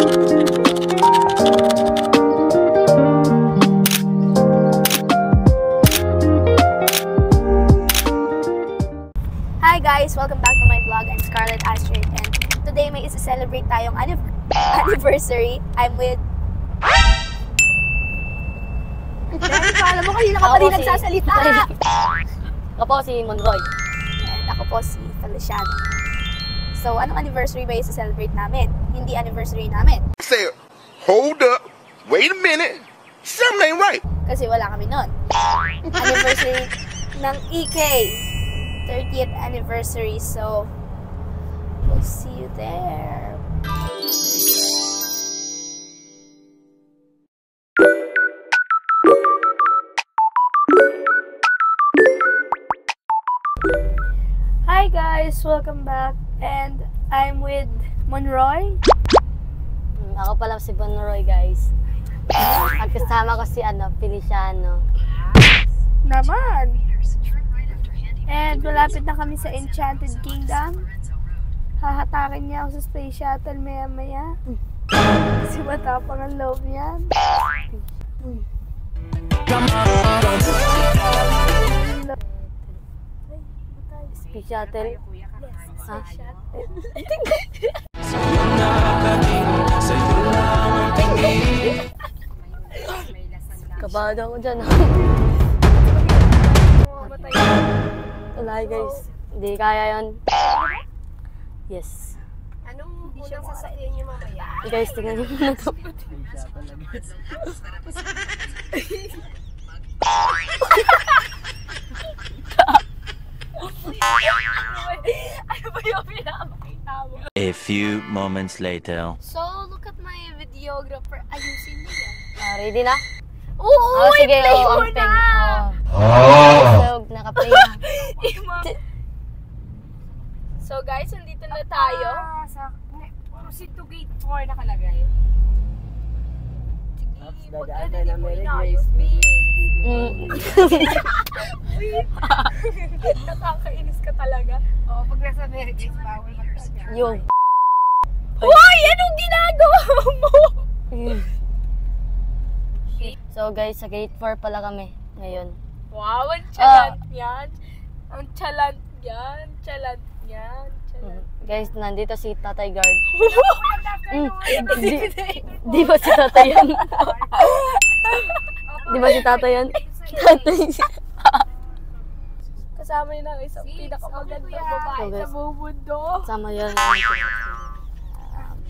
Hi guys! Welcome back to my vlog. I'm Scarlett Astrid and today may isa-celebrate tayong anniversary. I'm with... Alam mo kanina ka pa rin nagsasalita! Ako po si Monroy. And ako po si Feliciano. So, anong anniversary ba isa-celebrate namin? Hindi anniversary namin. Say, hold up, wait a minute, something ain't right. Kasi wala kami nun. Anniversary ng EK. 30th anniversary. So, we'll see you there. Hi guys! Welcome back. And I'm with Monroy. Ako pala si Monroy, guys. At kasama ko si Feliciano. Naman! And malapit na kami sa Enchanted Kingdom. Hahatakin niya ako sa space shuttle maya-maya. Kasi matapang ang loob niyan. Space shuttle? Ha? Kabado ako dyan. Wala guys. Hindi kaya yun. Yes. Anong unang sasakyan niyo mamaya? Guys, tingnan niyo muna ito. Ano ba yung pinapakita mo? A few moments later. So, look at my videographer. Ayusin mo yan. Ready na? Oo! Sige, play mo ang na! So, naka-play na. So guys, nandito na tayo. Proceed to gate 4 nakalagay. Sige, pagka mo inayos, nakakainis ka talaga. Oo, pag nasa marriage, bawal mag-touch. Yung. Hoy! Anong ginagawa mo? So guys, sa gate 4 pala kami ngayon. Wow, ang chalant yan. Ang chalant yan. Chalant yan. Guys, nandito si Tatay Guard. Di ba si Tatay yan? Di ba si Tatay yan? Tatay. Kasama yun ang isang pinakamagandang babae sa buong mundo. Sama yan.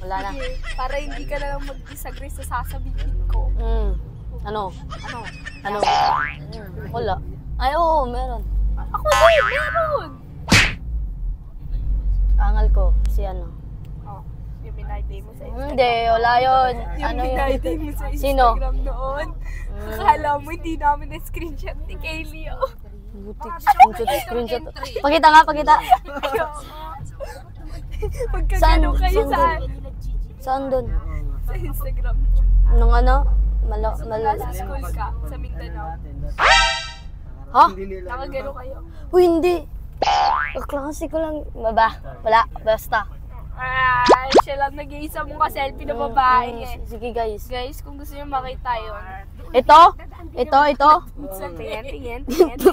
Wala na. Para hindi ka na lang mag-disagree sa sasabihin ko. Ano? Wala. Ay, oo, meron. Ako din, meron! Angal ko, si Oh, yung binayday mo sa Instagram. Hindi, wala yun. Yung binayday mo sa Sino? Instagram noon. Akala mo hindi namin na-screenshot ni Kaylee, oh. Screenshot. Pakita nga, pakita. Magkagano kayo saan? Saan dun? Sa Instagram. Nung ano? Nasa school ka, sa Mindanao. Ha? Nakagano kayo. Uy, hindi. Kaklase ko lang. Wala. Basta. Siya lang nag-iisa mong ka-selfie na babae. Sige guys. Guys, kung gusto niyo makita yun. Ito. Tingin. Ito.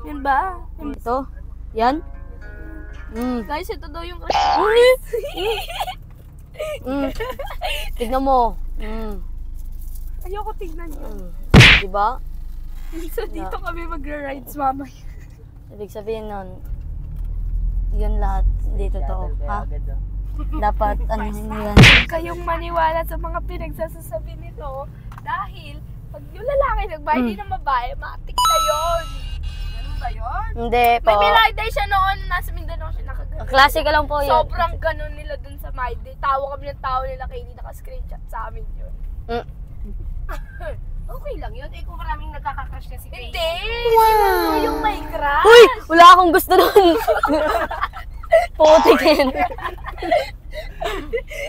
Yan ba? Ito. Yan. Guys, ito daw yung Tignan mo. Ayoko tignan yun. Diba? So, dito kami magra-rides mamaya. Ibig sabihin nun, yun lahat. Hindi totoo. Ha? Dapat, yan. Huwag kayong maniwala sa mga pinagsasasabi nito. Dahil, pag yung lalaki nagbayad din ng babae, matik na yun. Ganun ba yun? Hindi po. May binayday siya noon, nasa Mindanao siya nakagano. Klase ka lang po yun. Sobrang ganun nila dun sa Mayday. Tawa kami ng tao nila kay hindi naka-screenshot sa amin yun. Okay lang yun. Eh kung maraming nagkakakrush na si Kay. Hindi! Wow. Yung may crush! Uy! Wala akong gusto nun! Putik yan.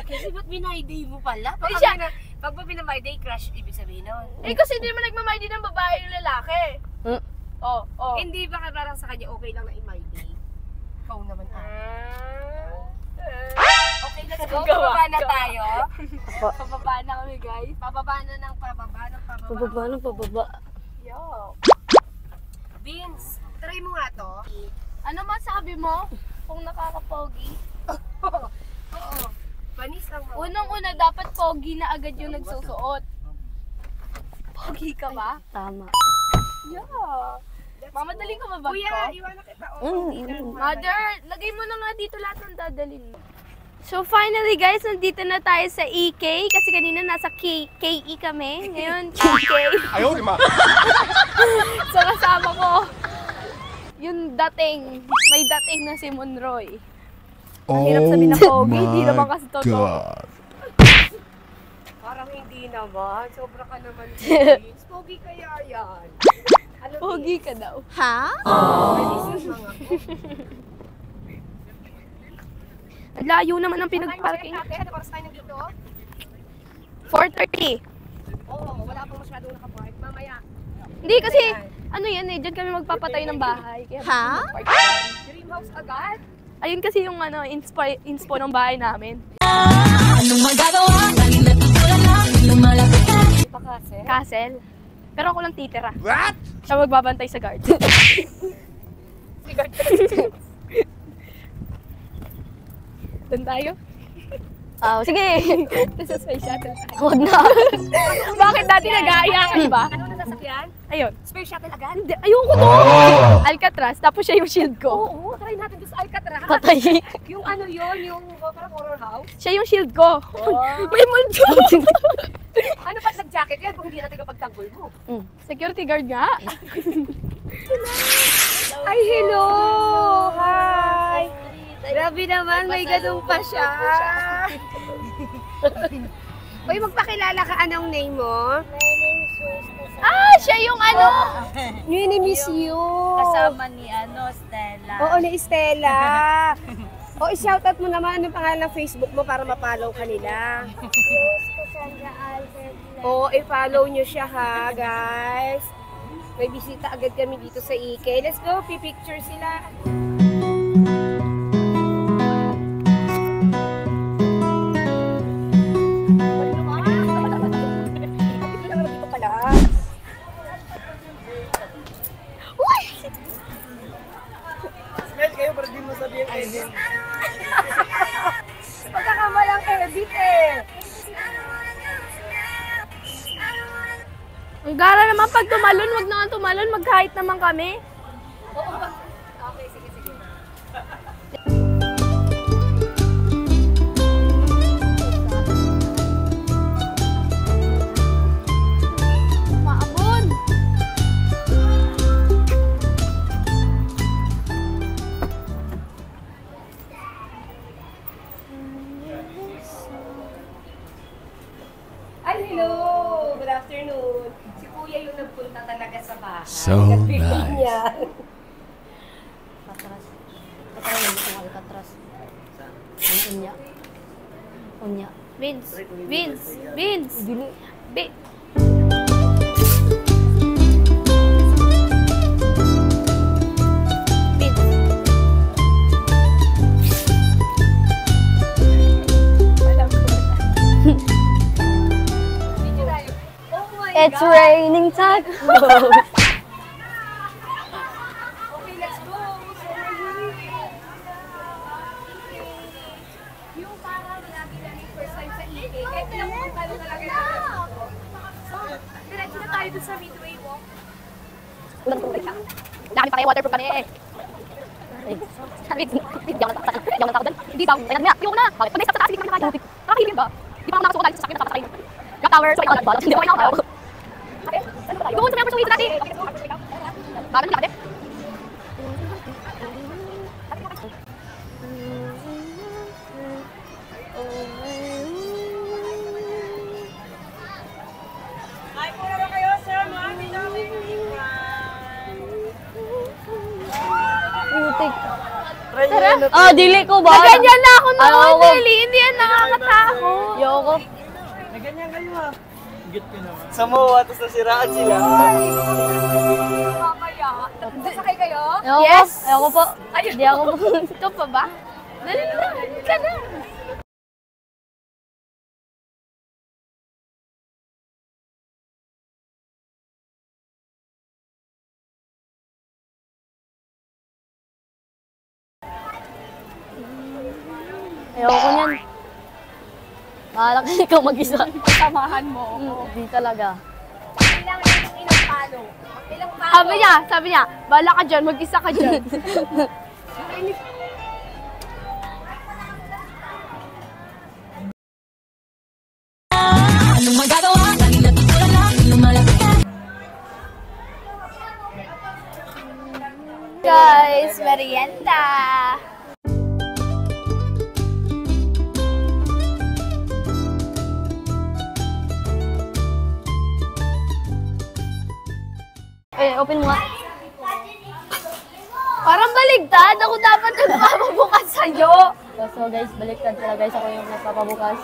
Kasi ba't binayday mo pala? Ay, siya, Pag mo pinamay day, crush, ibig sabihin nun. Eh kasi hindi naman nagmamay din ng babae yung lalaki. Oh. Hindi ba parang sa kanya okay lang na i-my day? Ikaw naman Okay, let's go. Pababa na tayo. Pababa na kami, guys. Pababa na ng pababa. Pababa. Yo. Vince, try mo nga to. Ano masabi mo kung nakaka-pogi? Oo. Panis lang mo. Unang-una, dapat pogi na agad yung nagsusuot. Pogi ka ba? Tama. Yeah. Mamadaling ka ba ba? Kuya, iwanan kita. Mother, lagay mo na nga dito lahat ng dadalhin mo. So finally guys, nandito na tayo sa EK kasi kanina nasa KE kami. Ngayon, EK. Ayaw, di ma. So kasama ko yung dating, may dating na si Monroy. Mahirap sabihin na pogi, hindi naman kasi totoo. Parang hindi naman. Sobra ka naman. Vince. Pogi kaya yan. Ano, Pogi ka daw. Panis lang ako. Ang layo naman ang pinag-parking. Ano oras tayo nandito? 4:30. Oo, wala pang masyadong nakapark. Mamaya. Hindi kasi, ano yan eh, dyan kami magpapatay ng bahay. Kaya Dream house agad? ayun kasi yung ano, inspo ng bahay namin. Hindi pa kasi. Castle. Pero ako lang titira. What? Siya magbabantay sa guard. Doon tayo? Sige. This is space shuttle tayo. Huwag na. Bakit dati nag-aaya ka, diba? Ano na sasakyan? Ayun. Space shuttle agad? Hindi, ayoko to! Alcatraz, tapos siya yung shield ko. Oo, try natin doon sa Alcatraz. Patay. Yung ano yun, yung parang horror house. Siya yung shield ko. May multo! Ano pa nag-jacket yan kung hindi natin kapagtanggol mo? Security guard nga. Ay, hello! Hi! Grabe naman, may ganun pa siya. Uy, magpakilala ka, anong name mo? Ah, siya yung ano! Really miss you. Kasama ni Stella. Oo, ni Stella. O, i-shoutout mo naman anong pangalan ng Facebook mo para ma-follow ka nila. Oo, i-follow nyo siya ha, guys. May bisita agad kami dito sa EK. Let's go, pipicture sila. Pagkakamalang edit eh. Ang gara naman pag tumalon, wag naman tumalon, mag-height naman kami. Okay, sige. Maabon! Ay, hello! Good afternoon. Si Kuya yung nagpunta talaga sa bahay. So Nag-picnic niya. Alcatraz. Patay mo sa Alcatraz. Ang unya. Vince! Dili. It's raining taco. Okay, let's go. Yung parang lagi first time sa EK. Kahit pinapunta na talaga natin. So, diretso na tayo dun sa Midway Walk. Dami pa kayo waterproof kami eh. Hindi ako natakot doon. Hindi daw. Ayoko na. Bakit? Pag naisap sa taas, hindi ko na kaya. Nakakilin ba? Di pa ako nakasuko dahil sa sakit na papatayin. Got tower, so ikaw nagbalat. Hindi ko kaya ako. Doon sa may opportunity natin. Bakit nila kapatid? Ay, pura na kayo, sir. Mami namin. Putik. Dili ko ba? Ganyan na ako noon, Ayoko. Nelly. Hindi yan nakakatakot. Yoko. Samoa, tapos nasiraan sila. Mamaya. Sasakay kayo? Yes! Ayoko po. Hindi ako po. Ito pa ba? Dali na, dali ka na. Ayoko ko niyan. Bahala ka ikaw mag-isa. Samahan mo ako. Hindi talaga. Kailangan yung ilang palo. Ilang palo. Sabi niya, bala ka dyan, mag-isa ka dyan. Guys, merienda! Open mo nga. Parang baligtad, ako dapat nagpapabukas sa'yo. So guys, baliktad pala guys. Ako yung nagpapabukas.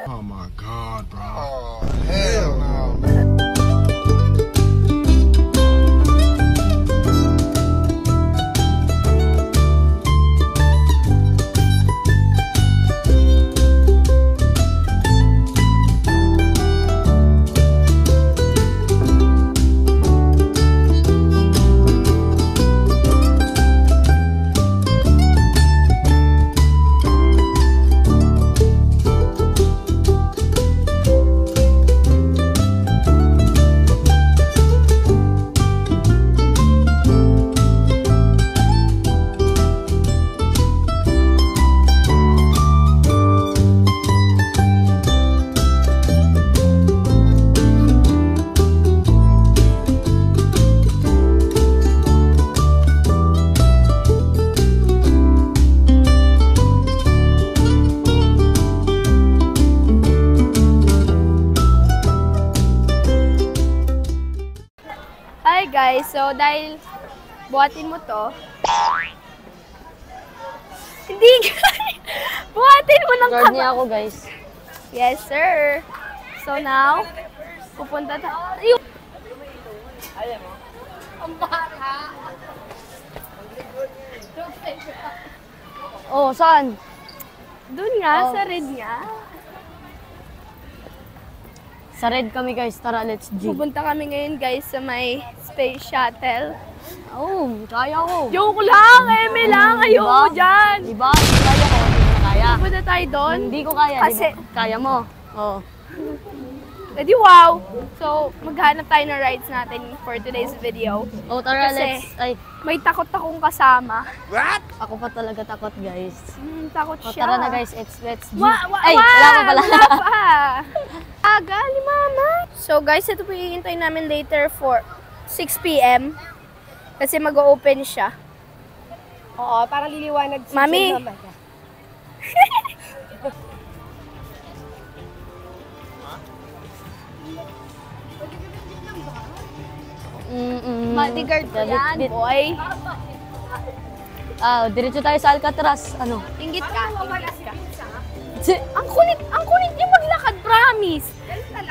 Oh my God, bro. Oh, hell no, man. Hi guys, so dahil buhatin mo to, hindi buhatin mo ng Guard niya ako guys. Yes sir. So now, pupunta tayo. Ayun! Oh, saan? Doon nga, Oh. sa red nga. Sa red kami guys. Tara, let's G. Pupunta kami ngayon guys sa may space shuttle. Oh, kaya ko. Joke lang, Eme lang, ayoko dyan. Diba? Kaya ko. Hindi mo kaya. Pupunta tayo doon. Hindi ko kaya. Kasi- Diba? Kaya mo. Oh. Edi wow! So, maghanap tayo ng rides natin for today's video. Oh, tara, Kasi- let's. Ay, May takot akong kasama. ako pa talaga takot guys. Takot Oh, siya. tara na guys, let's G. Ay, wala pa pala. Wala pa. Aga ni mama. So guys, ito po hihintay namin later for 6 p.m. Kasi mag-open siya. Oo, parang liliwanag si Mami. Jen mamaya. Bodyguard ko yan, boy. Diretso tayo sa Alcatraz. Ano? Ingit ka. Ang kulit niyo maglakad, promise.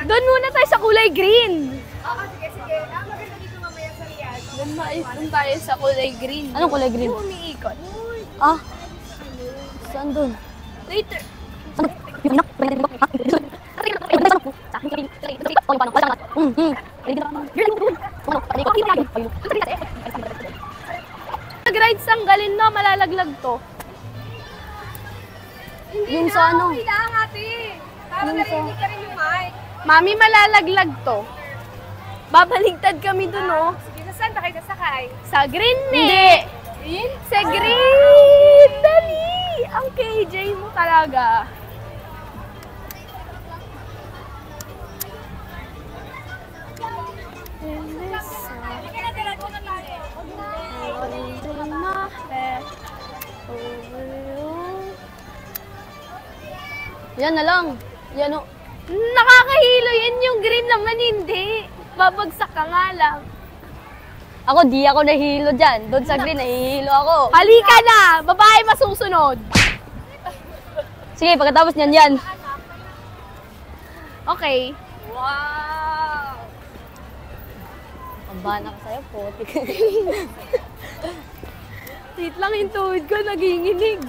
Doon muna tayo sa kulay green. Oo, sige, sige. Maganda dito mamaya sa Riyadh. Doon tayo sa kulay green. Anong kulay green? Yung umiikot. Ah? Saan doon? Later. Nag-ride sanggalin no, malalaglag to. Yung sa ano? Okay lang, ate. Parang narinig ka rin yung mic. Mami, malalaglag to. Babaligtad kami dun, oh. Sige, saan ba kayo sasakay? Sa green, eh. Sa green! Dali! Ang KJ mo talaga. Yan na lang. Yan o. Nakakahilo yan, yung green naman hindi. Babagsak ka nga lang. Ako, di ako nahihilo dyan. Doon sa green, nahihilo ako. Halika na! Babae masusunod. Sige, pagkatapos niyan yan. Okay. Pambahan ako sa'yo, putik. Wait lang yung tuhod ko, naginginig.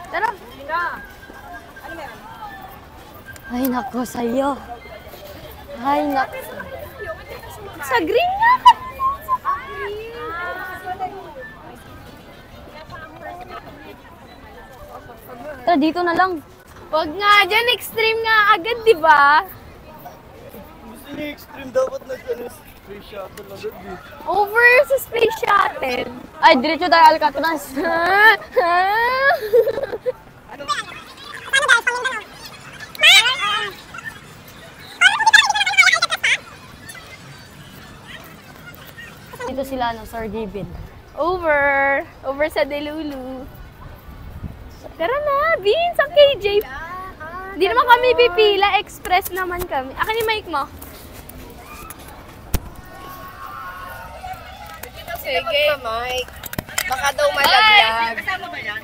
Tara. Ay, nako sa'yo. Ay, nako. Sa green nga ka. Tara, dito na lang. Wag nga dyan, extreme nga agad, di ba? Gusto niya extreme dapat na space shuttle agad eh. Over sa space shuttle. Ay, diretso tayo Alcatraz. Dito sila, Sir David. Over sa Delulu. Tara na, Vince, ang KJ. Hindi naman kami pipila, express naman kami. Akin yung mic mo. Sige. Mike. Baka daw malaglag. Kasama ba yan?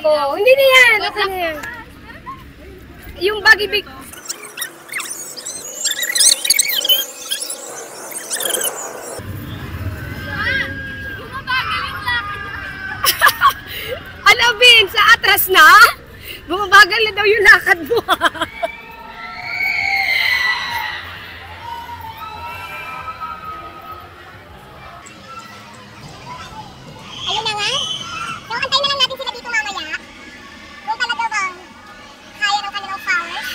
Oo, hindi na yan. Okay na yan. Yung baggy big... Ano, Vin? Sa atras na? Bumabagal na daw yung lakad mo. Ayun na nga. So, antay na lang natin sila dito mamaya. Kung talaga bang kaya ng kanilang powers.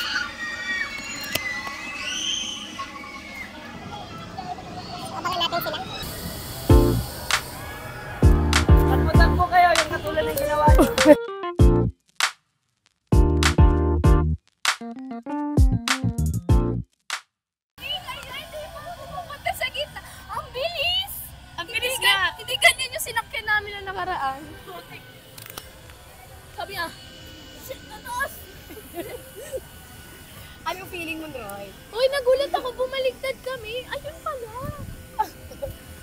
Abangan natin sila. Takbo kayo yung katulad ng ginawa niyo. Ang bilis! Ang bilis nga! Hindi ganyan yung sinakyan namin na nakaraan. Sabi niya, shit na taas! Anong feeling mo, Roy? Uy, nagulat ako, bumaligtad kami. Ayun pala.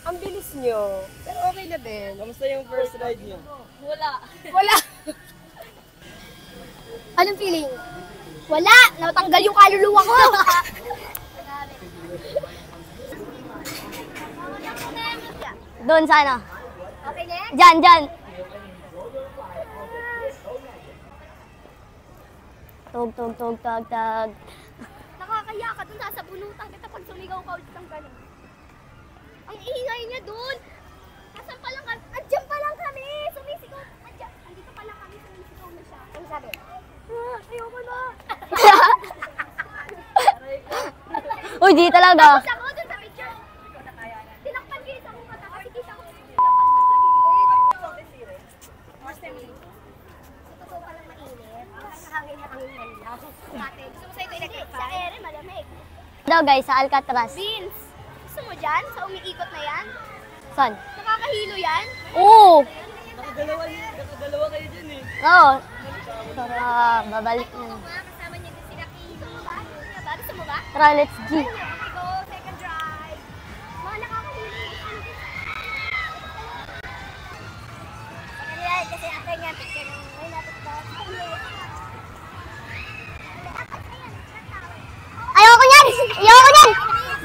Ang bilis nyo. Pero okay na din. Kamusta yung first ride niyo? Wala. Anong feeling? Wala! Natanggal yung kaluluwa ko! Doon sana. Okay na yan? Dyan. Tug, tag. Nakakaya ka dun, nasa bunutan kita pag sumigaw ka ulit ng ganun. Ang ingay niya dun! Nasaan pa lang kami? Andiyan pa lang kami! Sumisigaw! Andiyan! Andito pa lang kami, sumisigaw na siya. Ano sabi? Ayoko na! Uy, di talaga. Tapos ako dun sa picture. Tinakpan kayo sa mukha ta kasi kita ko tinakpan dun sa gilid. Totoo palang mainit. Nakahangin na ang lang. Ate, gusto mo sa ito electric fan? Sa ere, malamig. Daw guys, sa Alcatraz. Vince, gusto mo dyan? Sa umiikot na yan? Saan? Nakakahilo yan? Oo. Nakadalawa kayo dyan eh. Oo. Tara, babalik na. Kasama niya din sila Kay. Gusto mo ba? Gusto mo ba? Tara, let's G. Okay, go. Second drive. Mga nakakahilo. Second kasi ate nga, picture ng may natutupad. Ayoko niyan!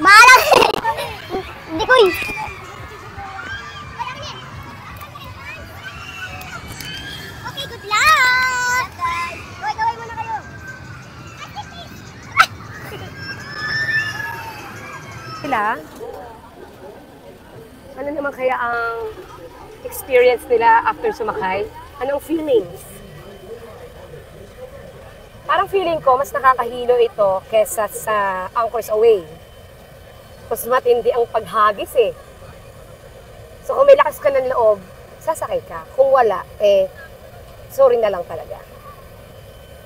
Malang! Hindi ko eh. Okay, good luck! Gawin muna kayo. Sila? Ano naman kaya ang experience nila after sumakay? Anong feelings? Parang feeling ko, mas nakakahilo ito kesa sa Anchors Away. Mas matindi ang paghagis eh. So kung may lakas ka ng loob, sasakay ka. Kung wala, sorry na lang talaga.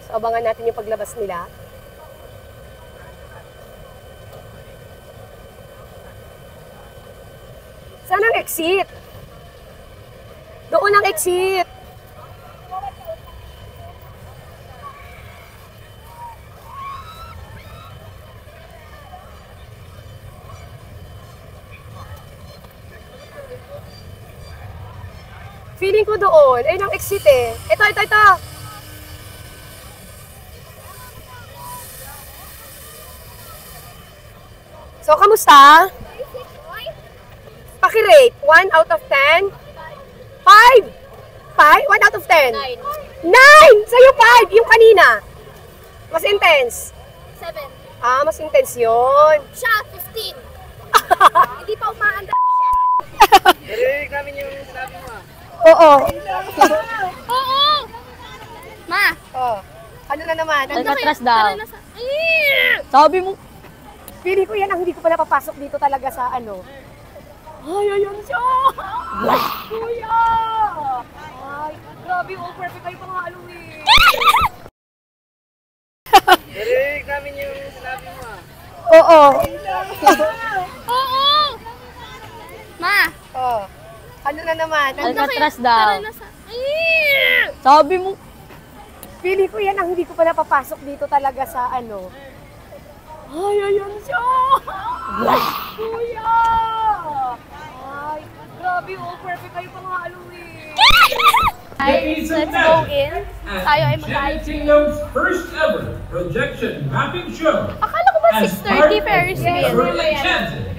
So abangan natin yung paglabas nila. Saan ang exit? Doon ang exit! Feeling ko doon. Ayun ang exit eh. Ito. So, kamusta? Pakirate. 1 out of 10? 5? 1 out of 10? 9! Sa'yo 5! Yung kanina. Mas intense. 7. Ah, mas intense yun. Siya, 15. Hindi pa umaanda. Narinig namin yung sinabi mo ah. Oo. Oo! Ma! Oh. Ano na naman? Alcatraz daw. Tara na sa... Sabi mo. Feeling ko yan ang hindi ko pala papasok dito talaga sa ano. Ay, ayan siya! Kuya! Ay, grabe, oh, perfect kayo pang Halloween. Narinig namin yung sinabi mo ah. Oo. Oo! Ma! Oh. Ano na naman? Alcatraz daw. Tara na sa... Sabi mo. Feeling ko yan ang hindi ko pala papasok dito talaga sa ano. Ay, ayan siya! Kuya! Ay, grabe, oh, perfect kayo pang Halloween. Guys, let's go in. Tayo ay mag-ice cream. Kingdom's first ever projection mapping show. Akala ko ba As 6:30 Ferris wheel? Enchanted,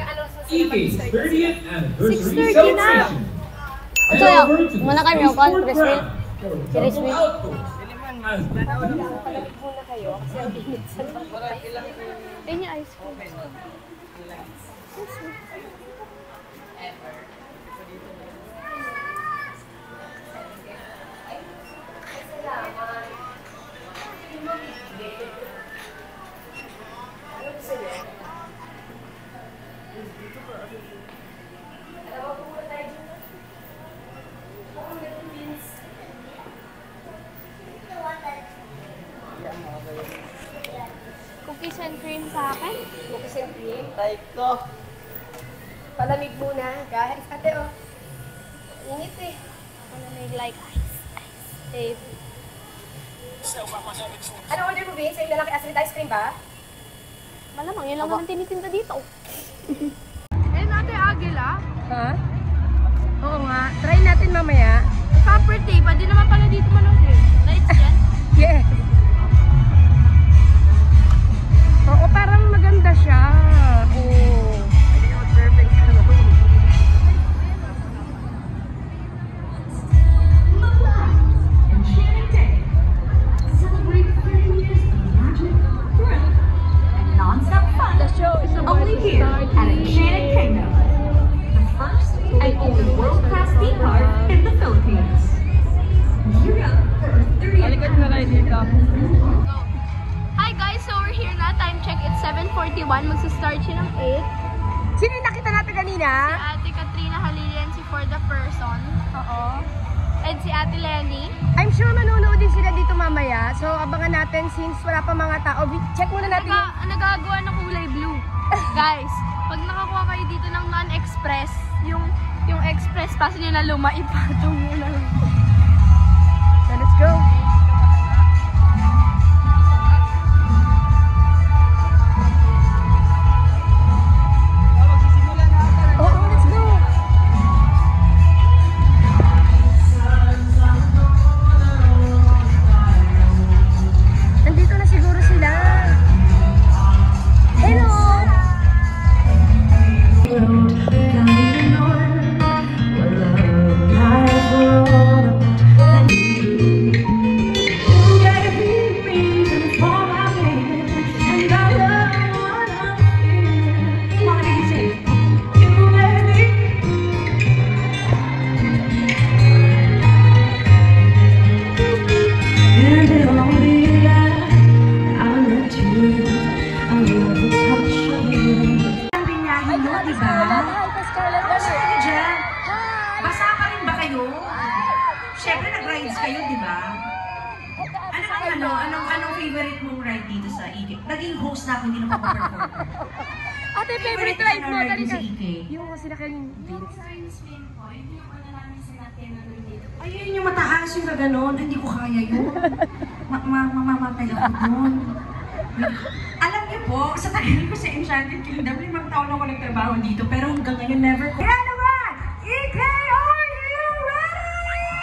EK's 30th anniversary 6:30 na. celebration. Ito yun. Muna kami yung Chris Will. Chris Will. Ayun yung ice cream. Cookies and cream sa akin. Cookies and cream. Type ko. Palamig muna, guys. Ate, oh. Init eh. Malamig like ice. Ice. Ano order mo, Vince? Sa'yo na lang kay Astrid ice cream ba? Malamang, yun lang naman tinitinda dito. Eh, natin Agila. Ha? Oo nga. Try natin mamaya. Copper tape, hindi naman pala dito manood eh. Lights yan. Yes. Oo, parang maganda siya. Oo. Perfect. The show is only here at Enchanted Kingdom, the first and only world-class theme park in the Philippines. Gear up for our 30th Hi guys, so we're here na. Time check, it's 7:41. Magsa-start siya ng 8. Sino yung nakita natin kanina? Si Ate Katrina Halilian, si For the Person. Oo. And si Ate Lenny. I'm sure manonood din sila dito mamaya. So, abangan natin since wala pa mga tao. Check muna natin yung... Nagagawa ng kulay blue. Guys, pag nakakuha kayo dito ng non-express, yung express pass nyo na luma, ipatong nyo na lang. So, let's go. Oo, let's go. Nandito na siguro sila. Hello! Basa pa rin ba kayo? Siyempre nag-rides kayo, di ba? Anong favorite mong ride dito sa EK? Naging host na ako, hindi na pa-performer. Ate, favorite ride mo. Dali ka. sa EK? Yung sila kayong Vince. Ayun yung mataas yung gaganon. Hindi ko kaya yun. Mamamatay ako doon. Alam niyo po, sa tagal ko sa Enchanted Kingdom, 5 taon ako nagtrabaho dito, pero hanggang ngayon never ko. Kaya naman, EK, are you ready?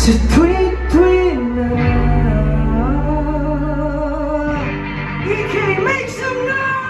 Sa tuwing na ika'y make some noise.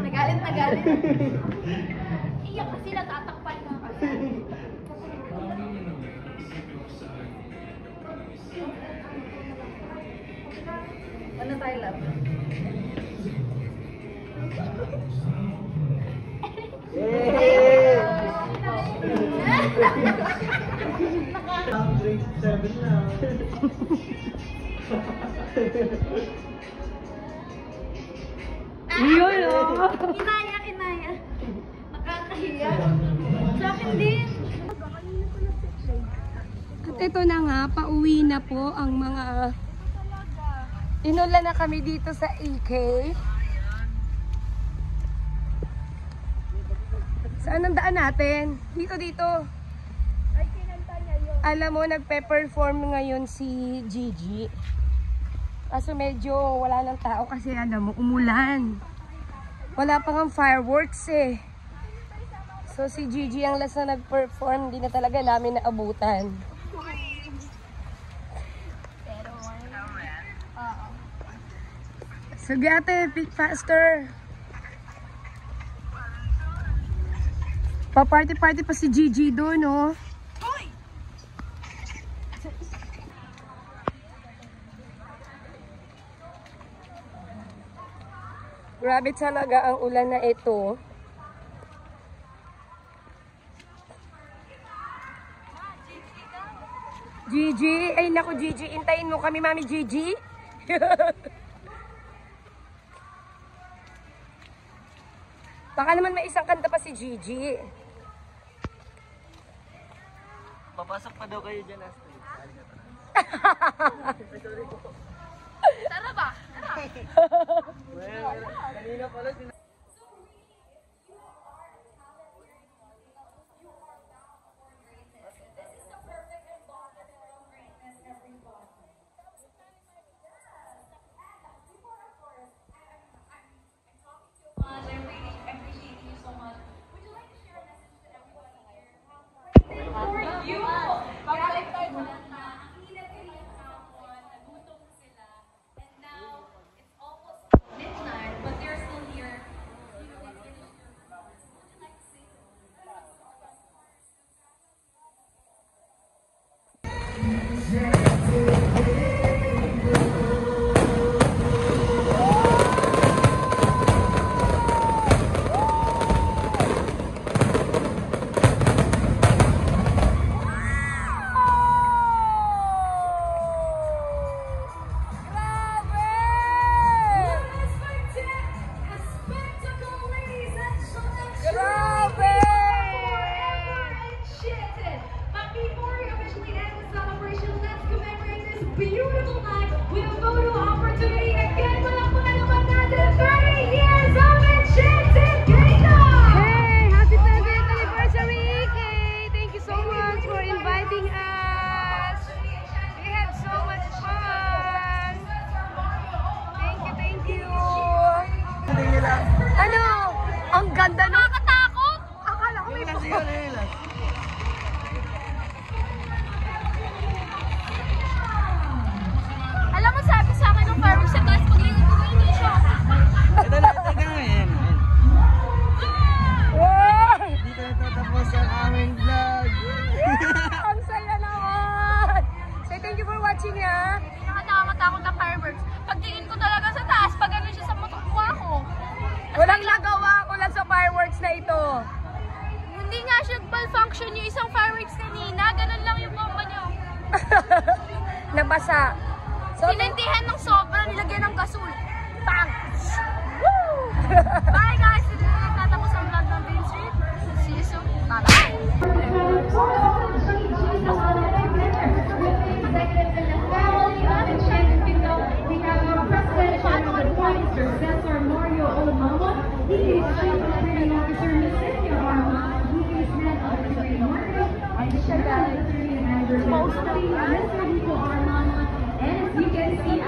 Nagalit na galit. Iyak kasi natatakpan na kasi. Ano tayo, love? Grade 7 na. Inaya, inaya. Nakakahiya. Sa akin din. At ito na nga, pauwi na po ang mga... Inula na kami dito sa AK. Saan ang daan natin? Dito, dito. Ay, kinanta niya yun. Alam mo, nagpe-perform ngayon si Gigi. Kaso medyo wala ng tao kasi alam mo, umulan. Wala pang ang fireworks eh. So si Gigi ang last na nag-perform, hindi na talaga namin naabutan. Sige ate, pick faster. Pa-party-party pa si Gigi doon, oh. Grabe talaga ang ulan na ito. Gigi, ay naku Gigi, intayin mo kami Mami Gigi. Baka naman may isang kanta pa si Gigi. Papasok pa daw kayo dyan, Astrid. Tara ba? Well, kanina pala beautiful night with a photo opportunity. Again, malakpukan naman natin 30 years of Enchanted Kingdom! Hey, happy 30th anniversary, EK! Thank you so much for inviting us. We had so much fun. Thank you, thank you. Ano? Ang ganda na. Nakakatakot! Akala ko may Alam mo, sabi sa akin ng fireworks sa taas, paglingon ko hindi siya. Ito na, ito na ngayon. Dito natatapos ang aming vlog. Ang saya naman! Say thank you for watching, ha? Nakakatakot na fireworks. Pagtingin ko talaga sa taas, pag ano siya sa mukha ko. Walang nagawa ko lang sa fireworks na ito. Hindi nga siya malfunction yung isang fireworks kanina. Ganun lang yung bomba niyo. Nabasa. So, Sinindihan ng sobra, nilagyan ng gasol. Bang! Woo! Bye guys! Dito na nagtatapos ang vlog ng Main Street. See you soon. Bye-bye! And as you can see,